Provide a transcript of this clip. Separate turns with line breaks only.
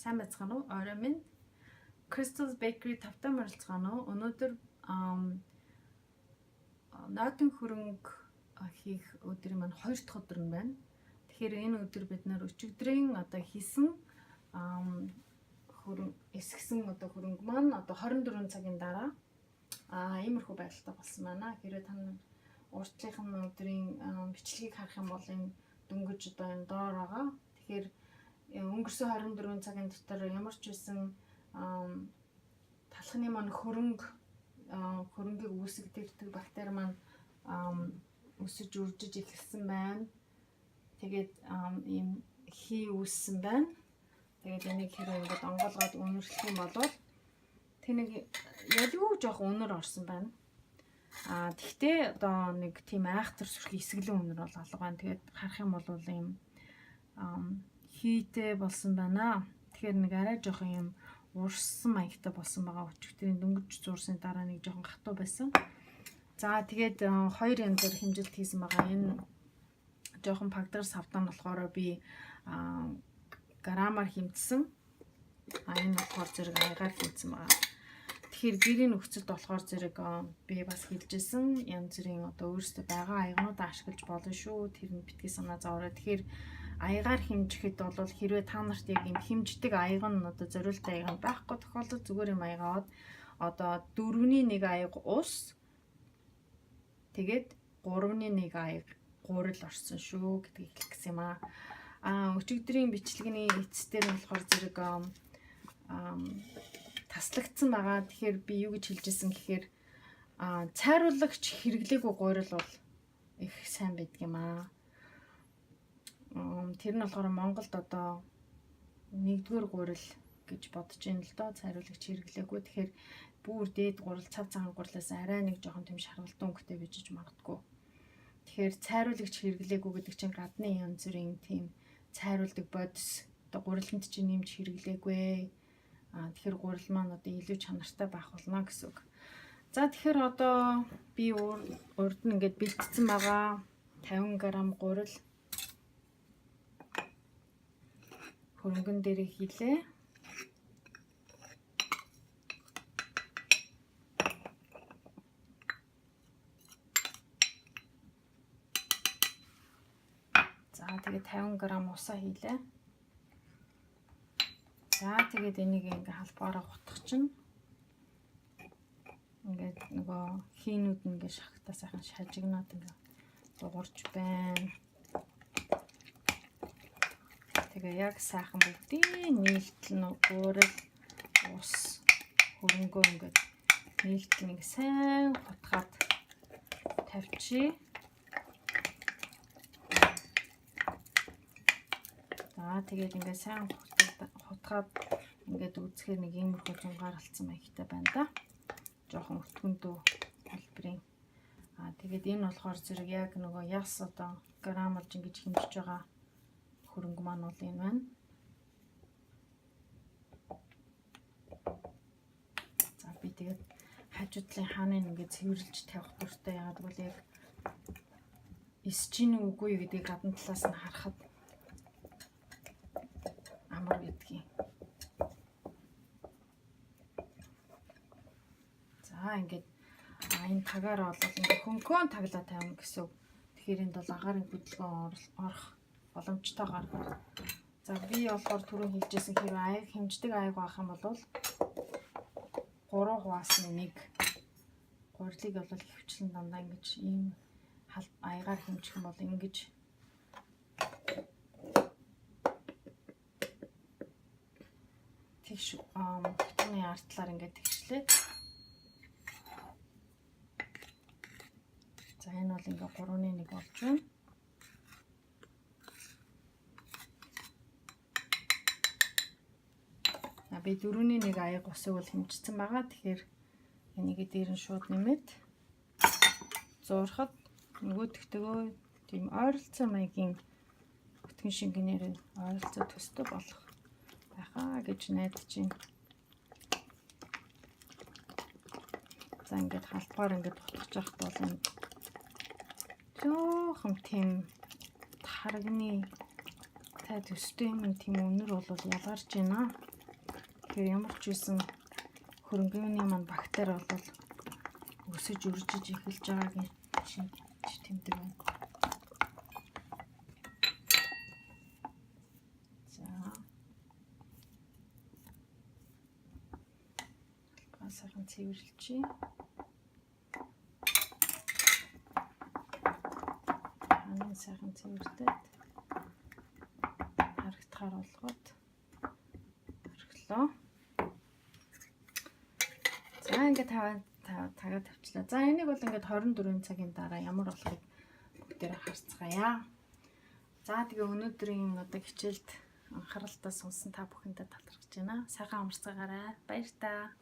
Сайн байцгаана уу? Орой минь Crystal's Bakery тавтай морилцгаана уу? Өнөөдөр наадын хөрөнгө хийх өдрийн маань 2 дахь өдөр нь байна. Тэгэхээр энэ өдөр бид нэр өчигдрийн одоо хийсэн эсгсэн одоо хөрөнгө маань одоо 24 цагийн дараа иймэрхүү байдалтай болсон байна. Хэрвээ та нар уртлынхын өдрийн бичлэгийг харах юм бол энэ дөнгөж одоо энэ доор байгаа. Тэгэхээр өнгөрсөн 24 цагийн дотор ямар ч байсан талхны маань хөрөнгийг үүсгдэг бактери маань өсөж үржиж эхэлсэн байна. Тэгээд ийм хий үүссэн байна. Тэгээд энийг хэрэг ингээд онгоолгоод үнэрлэх юм бол тэнийг ялгүй жоох өнөр орсон байна. Тэгтээ одоо нэг тийм айхтар сүрхий эсгэлэн өнөр бол алга байна. Тэгээд харах юм бол ийм хийтэй болсон байна. Тэгэхээр нэг арай жоохон юм урссан маягтай болсон байгаа. Өчигдрийн дөнгөж зуурсны дараа нэг жоохон хатуу байсан. За тэгээд хоёр янзаар хэмжилт хийсэн байгаа. Энэ жоохон пагдар савдан болохоор би грамаар хэмжсэн. Энэ болохоор зэрэг аягаар хэмжсэн байгаа. Тэгэхээр гэрийн нөхцөлд болохоор зэрэг би бас хэлжсэн янз бүрийн одоо өөрсдөө байгаа аягнуудаа ашиглаж болно шүү. Тэр нь битгий санаа зовоорой. Тэгэхээр аягаар хэмжихэд бол хэрвээ та нарт яг юм хэмждэг аяга нь одоо зориултаа аяга байхгүй тохиолдолд зүгээр юм аягаад одоо 4-1 аяга ус тэгээд 3-1 аяга гурил орсон шүү гэдгийг хэлэх гэсэн юм аа. Өчигдрийн бичлэгний эцсээр нь болохоор зэрэг таслагдсан байгаа. Тэгэхээр би юу гэж хэлжсэн гэхээр цайруулагч хэрэглээгүй гурил бол их сайн байдаг юм аа. Тэр нь болохоор Монголд одоо 1-р гурил гэж бодож байна л доо, цайруулагч хэрэглээгүй. Тэгэхээр бүр дээд гурил, цав цагаан гурилаас арай нэг жоохон тийм шаргалтын өнгөтэй бижиж магадгүй. Тэгэхээр цайруулагч хэрэглээгүй гэдэг чинь гадны янз бүрийн тийм цайруулдаг бодис одоо гуриланд чинь нэмж хэрэглээгүй. Тэгэхээр гурил маань одоо илүү чанартай байх болно гэсэн үг. За тэгэхээр одоо би урд нь ингээд бэлтгэсэн байгаа 50 г гурил хөрөнгөн дээр хийлээ. За тэгээд 50 г усаа хийлээ. За тэгээд энийг ингээ халбаараа хутгах чинь ингээд нөгөө хийнүүд ингээ шахтаа сайхан шажигнаад ингээ дуурч байна. Тэгээ яг сайхан бүгдийн нийлтэлнө гурил ус хөрөнгөө ингээд нийлтэл нэг сайн хутгаад тавьчих. За тэгээд ингээд сайн хутгаад ингээд үзэхээр нэг иймэрхүү зунгаар алдсан маягтай байна да. Жохон өтгөндөө хэлбэрийн. Тэгээд энэ болохоор зэрэг яг нөгөө яс одоо грамлж ингэж хэмжиж байгаа хөрөнгө маань бол энэ байна. За би тэгээд хажуудлын хааныг ингээд цэвэрлж тавих дуртай. Яагаад гэвэл яг эсэж ийн үгүй гэдгийг гадна талаас нь харахад амар гэдгийг. За ингээд энэ тагаараа бол ингээд хөнгөн таглаа тавина гэсэн үг. Тэгэхээр энд бол агаарын хөдөлгөөн орох боломжтойгоор. За би болохоор түрүү хэлжсэн хэрэг аяг хэмждэг аяг байх юм бол 3 хуваасны 1 гурилыг бол хөвчлэн дандаа ингэж ийм аягаар хэмжих юм бол ингэж тэгш бүтний артлаар ингээд тэгшлээ. За энэ бол ингээ 3-1 болж байна. Би 4-1 аяга усыг бол хэмжсэн байгаа. Тэгэхээр энийг дээр нь шууд нэмээд зуурхад нөгөөдөгтөгөө тийм ойролцоо маягийн бүтгэн шингэнээр ойролцоо төстэй болох байхаа гэж найдаж байна. За ингээд халбаар ингээд утгаж явахд бол энэ жоохон тийм таргны тай төстэй юм тийм өнөр бол ялгарч байна. Тэгэхээр ямар ч үсэн хөрөнгөний маань бактери бол өсөж үржиж эхэлж байгаагийн шинж тэмдэг байна. За. Сайхан цэвэрлэжээ. Ханын сайхан цэвэрлээд харагдахаар болгоод орхилоо. За ингээд тагаад тавьчлаа. За энийг бол ингээд 24 цагийн дараа ямар болохыг бүгдээрээ харцгаая. За тэгээ өнөөдрийн одоо хичээлд анхааралтай сонсон та бүхэндээ талархаж байна. Сайхан амарцгаарай. Баяр та.